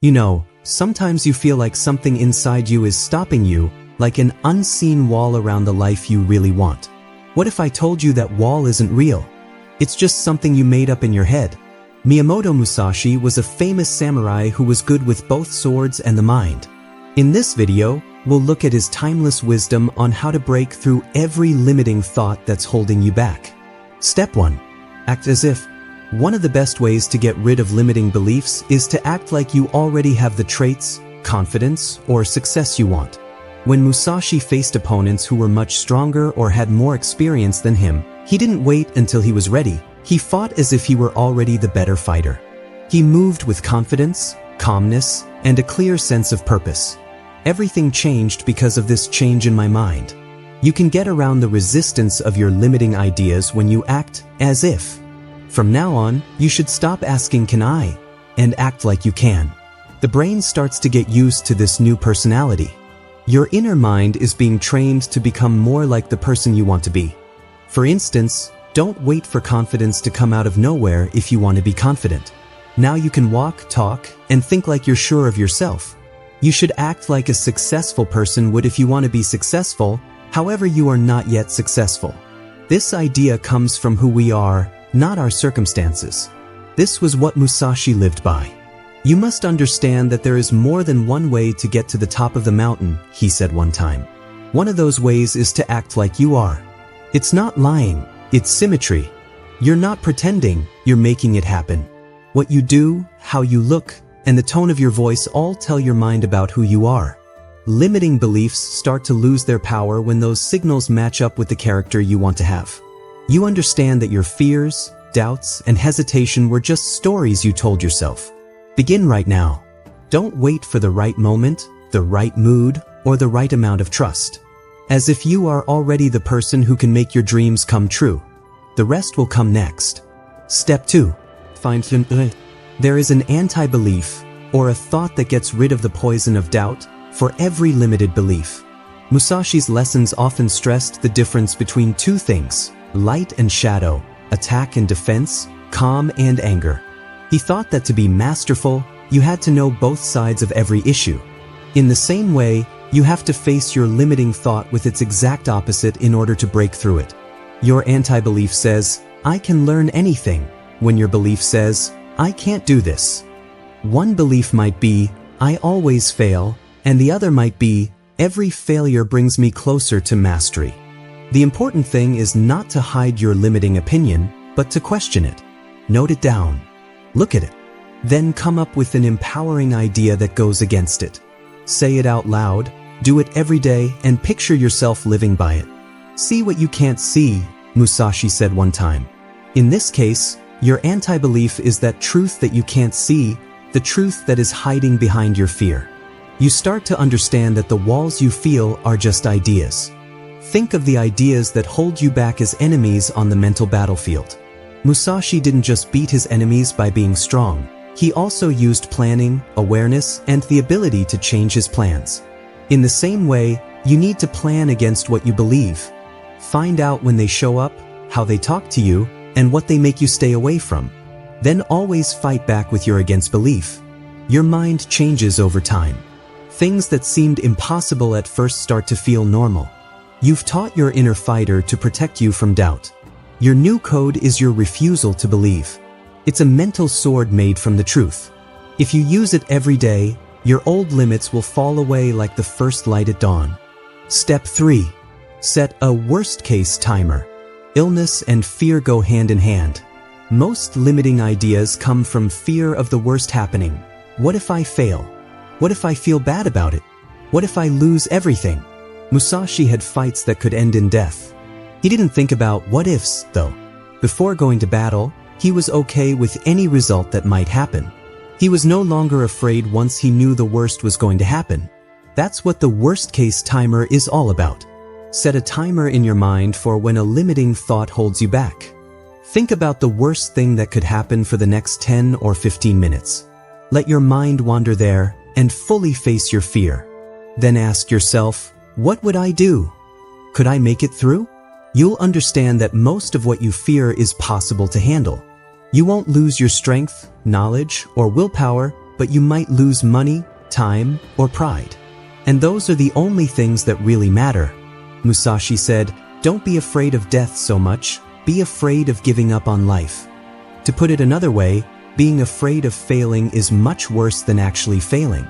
You know, sometimes you feel like something inside you is stopping you, like an unseen wall around the life you really want. What if I told you that wall isn't real? It's just something you made up in your head. Miyamoto Musashi was a famous samurai who was good with both swords and the mind. In this video, we'll look at his timeless wisdom on how to break through every limiting thought that's holding you back. Step 1. Act as if. One of the best ways to get rid of limiting beliefs is to act like you already have the traits, confidence, or success you want. When Musashi faced opponents who were much stronger or had more experience than him, he didn't wait until he was ready. He fought as if he were already the better fighter. He moved with confidence, calmness, and a clear sense of purpose. Everything changed because of this change in my mind. You can get around the resistance of your limiting ideas when you act as if. From now on, you should stop asking "can I?" and act like you can. The brain starts to get used to this new personality. Your inner mind is being trained to become more like the person you want to be. For instance, don't wait for confidence to come out of nowhere if you want to be confident. Now you can walk, talk, and think like you're sure of yourself. You should act like a successful person would if you want to be successful, however you are not yet successful. This idea comes from who we are, not our circumstances. This was what Musashi lived by. You must understand that there is more than one way to get to the top of the mountain, he said one time. One of those ways is to act like you are. It's not lying, it's symmetry. You're not pretending, you're making it happen. What you do, how you look, and the tone of your voice all tell your mind about who you are. Limiting beliefs start to lose their power when those signals match up with the character you want to have. You understand that your fears, doubts, and hesitation were just stories you told yourself. Begin right now. Don't wait for the right moment, the right mood, or the right amount of trust. As if you are already the person who can make your dreams come true. The rest will come next. Step 2. There is an anti-belief, or a thought that gets rid of the poison of doubt, for every limited belief. Musashi's lessons often stressed the difference between two things: light and shadow, attack and defense, calm and anger. He thought that to be masterful, you had to know both sides of every issue. In the same way, you have to face your limiting thought with its exact opposite in order to break through it. Your anti-belief says, "I can learn anything," when your belief says, "I can't do this." One belief might be, "I always fail," and the other might be, "Every failure brings me closer to mastery." The important thing is not to hide your limiting opinion, but to question it. Note it down. Look at it. Then come up with an empowering idea that goes against it. Say it out loud, do it every day, and picture yourself living by it. See what you can't see, Musashi said one time. In this case, your anti-belief is that truth that you can't see, the truth that is hiding behind your fear. You start to understand that the walls you feel are just ideas. Think of the ideas that hold you back as enemies on the mental battlefield. Musashi didn't just beat his enemies by being strong. He also used planning, awareness, and the ability to change his plans. In the same way, you need to plan against what you believe. Find out when they show up, how they talk to you, and what they make you stay away from. Then always fight back with your against belief. Your mind changes over time. Things that seemed impossible at first start to feel normal. You've taught your inner fighter to protect you from doubt. Your new code is your refusal to believe. It's a mental sword made from the truth. If you use it every day, your old limits will fall away like the first light at dawn. Step 3. Set a worst-case timer. Illness and fear go hand in hand. Most limiting ideas come from fear of the worst happening. What if I fail? What if I feel bad about it? What if I lose everything? Musashi had fights that could end in death. He didn't think about what ifs, though. Before going to battle, he was okay with any result that might happen. He was no longer afraid once he knew the worst was going to happen. That's what the worst-case timer is all about. Set a timer in your mind for when a limiting thought holds you back. Think about the worst thing that could happen for the next 10 or 15 minutes. Let your mind wander there and fully face your fear. Then ask yourself, what would I do? Could I make it through? You'll understand that most of what you fear is possible to handle. You won't lose your strength, knowledge, or willpower, but you might lose money, time, or pride. And those are the only things that really matter. Musashi said, "Don't be afraid of death so much, be afraid of giving up on life." To put it another way, being afraid of failing is much worse than actually failing.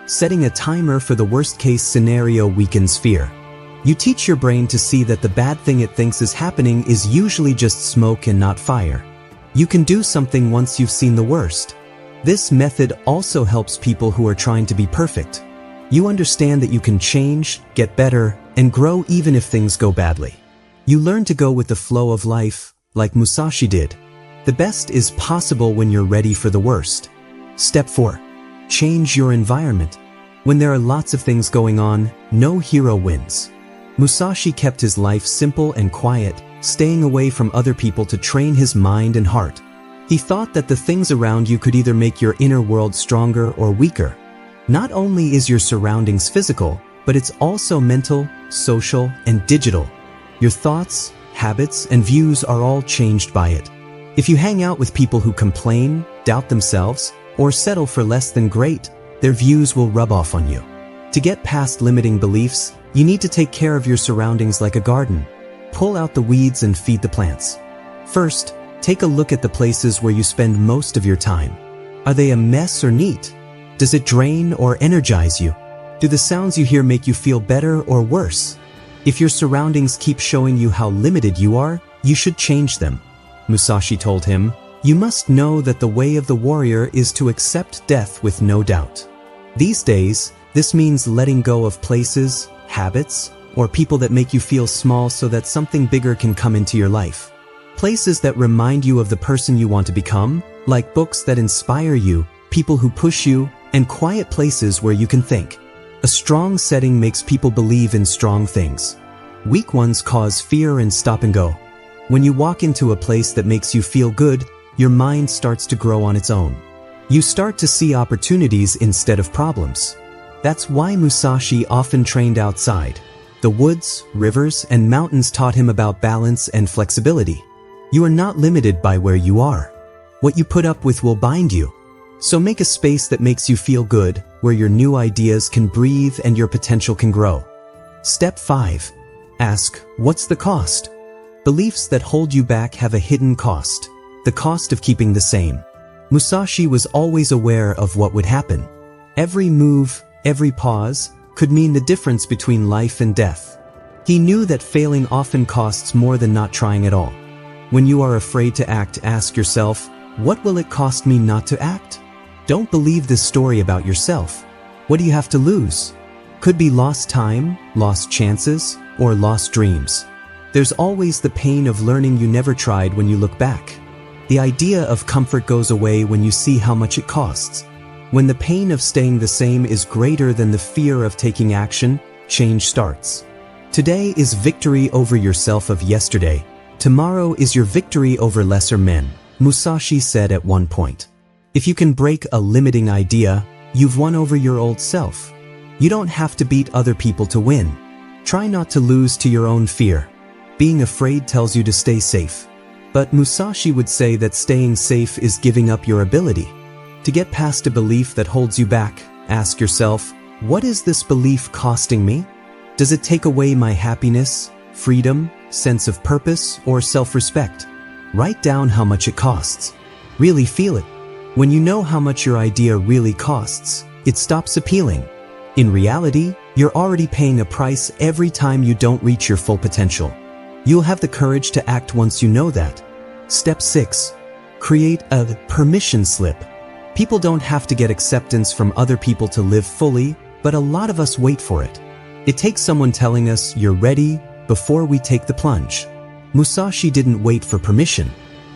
Setting a timer for the worst-case scenario weakens fear. You teach your brain to see that the bad thing it thinks is happening is usually just smoke and not fire. You can do something once you've seen the worst. This method also helps people who are trying to be perfect. You understand that you can change, get better, and grow even if things go badly. You learn to go with the flow of life, like Musashi did. The best is possible when you're ready for the worst. Step 4. Change your environment. When there are lots of things going on, no hero wins. Musashi kept his life simple and quiet, staying away from other people to train his mind and heart. He thought that the things around you could either make your inner world stronger or weaker. Not only is your surroundings physical, but it's also mental, social, and digital. Your thoughts, habits, and views are all changed by it. If you hang out with people who complain, doubt themselves, or settle for less than great, their views will rub off on you. To get past limiting beliefs, you need to take care of your surroundings like a garden. Pull out the weeds and feed the plants. First, take a look at the places where you spend most of your time. Are they a mess or neat? Does it drain or energize you? Do the sounds you hear make you feel better or worse? If your surroundings keep showing you how limited you are, you should change them. Musashi told him, "You must know that the way of the warrior is to accept death with no doubt." These days, this means letting go of places, habits, or people that make you feel small so that something bigger can come into your life. Places that remind you of the person you want to become, like books that inspire you, people who push you, and quiet places where you can think. A strong setting makes people believe in strong things. Weak ones cause fear and stop and go. When you walk into a place that makes you feel good, your mind starts to grow on its own. You start to see opportunities instead of problems. That's why Musashi often trained outside. The woods, rivers, and mountains taught him about balance and flexibility. You are not limited by where you are. What you put up with will bind you. So make a space that makes you feel good, where your new ideas can breathe and your potential can grow. Step 5. Ask, what's the cost? Beliefs that hold you back have a hidden cost. The cost of keeping the same. Musashi was always aware of what would happen. Every move, every pause, could mean the difference between life and death. He knew that failing often costs more than not trying at all. When you are afraid to act, ask yourself, what will it cost me not to act? Don't believe this story about yourself. What do you have to lose? Could be lost time, lost chances, or lost dreams. There's always the pain of learning you never tried when you look back. The idea of comfort goes away when you see how much it costs. When the pain of staying the same is greater than the fear of taking action, change starts. Today is victory over yourself of yesterday. Tomorrow is your victory over lesser men, Musashi said at one point. If you can break a limiting idea, you've won over your old self. You don't have to beat other people to win. Try not to lose to your own fear. Being afraid tells you to stay safe. But Musashi would say that staying safe is giving up your ability. To get past a belief that holds you back, ask yourself, what is this belief costing me? Does it take away my happiness, freedom, sense of purpose, or self-respect? Write down how much it costs. Really feel it. When you know how much your idea really costs, it stops appealing. In reality, you're already paying a price every time you don't reach your full potential. You'll have the courage to act once you know that. Step 6. Create a permission slip. People don't have to get acceptance from other people to live fully, but a lot of us wait for it. It takes someone telling us, you're ready, before we take the plunge. Musashi didn't wait for permission.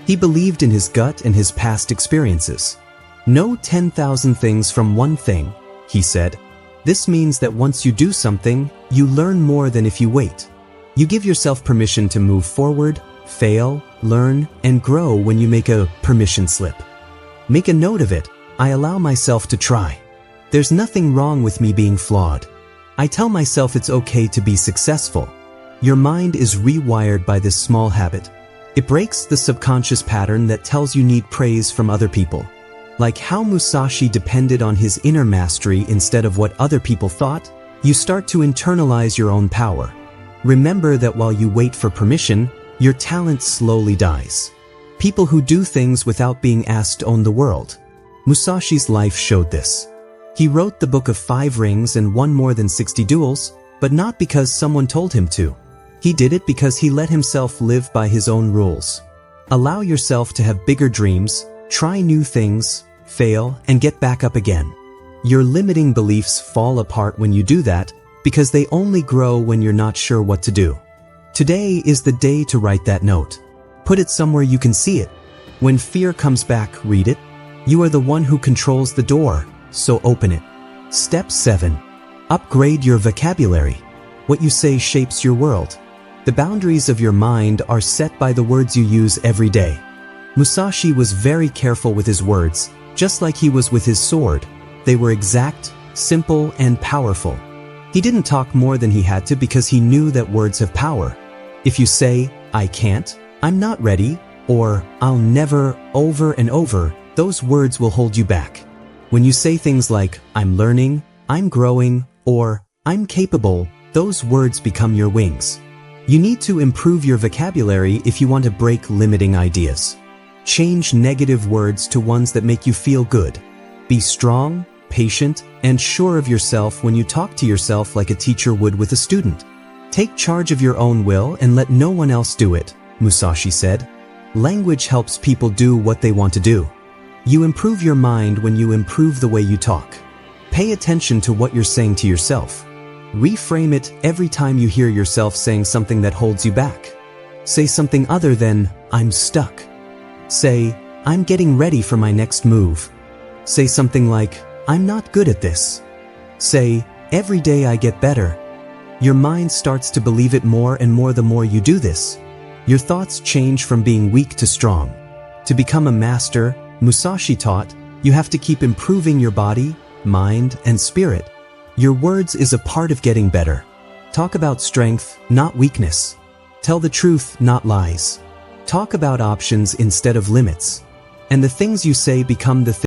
He believed in his gut and his past experiences. Know 10,000 things from one thing, he said. This means that once you do something, you learn more than if you wait. You give yourself permission to move forward, fail, learn, and grow when you make a permission slip. Make a note of it. I allow myself to try. There's nothing wrong with me being flawed. I tell myself it's okay to be successful. Your mind is rewired by this small habit. It breaks the subconscious pattern that tells you need praise from other people. Like how Musashi depended on his inner mastery instead of what other people thought, you start to internalize your own power. Remember that while you wait for permission, your talent slowly dies. People who do things without being asked own the world. Musashi's life showed this. He wrote the Book of 5 Rings and won more than 60 duels, but not because someone told him to. He did it because he let himself live by his own rules. Allow yourself to have bigger dreams, try new things, fail, and get back up again. Your limiting beliefs fall apart when you do that because they only grow when you're not sure what to do. Today is the day to write that note. Put it somewhere you can see it. When fear comes back, read it. You are the one who controls the door, so open it. Step 7. Upgrade your vocabulary. What you say shapes your world. The boundaries of your mind are set by the words you use every day. Musashi was very careful with his words, just like he was with his sword. They were exact, simple, and powerful. He didn't talk more than he had to because he knew that words have power. If you say, "I can't," "I'm not ready," or "I'll never," over and over, those words will hold you back. When you say things like, "I'm learning," "I'm growing," or "I'm capable," those words become your wings. You need to improve your vocabulary if you want to break limiting ideas. Change negative words to ones that make you feel good. Be strong, patient, and sure of yourself when you talk to yourself like a teacher would with a student. Take charge of your own will and let no one else do it, Musashi said. Language helps people do what they want to do. You improve your mind when you improve the way you talk. Pay attention to what you're saying to yourself. Reframe it every time you hear yourself saying something that holds you back. Say something other than, "I'm stuck." Say, "I'm getting ready for my next move." Say something like, "I'm not good at this." Say, "Every day I get better." Your mind starts to believe it more and more the more you do this. Your thoughts change from being weak to strong. To become a master, Musashi taught, you have to keep improving your body, mind, and spirit. Your words is a part of getting better. Talk about strength, not weakness. Tell the truth, not lies. Talk about options instead of limits. And the things you say become the things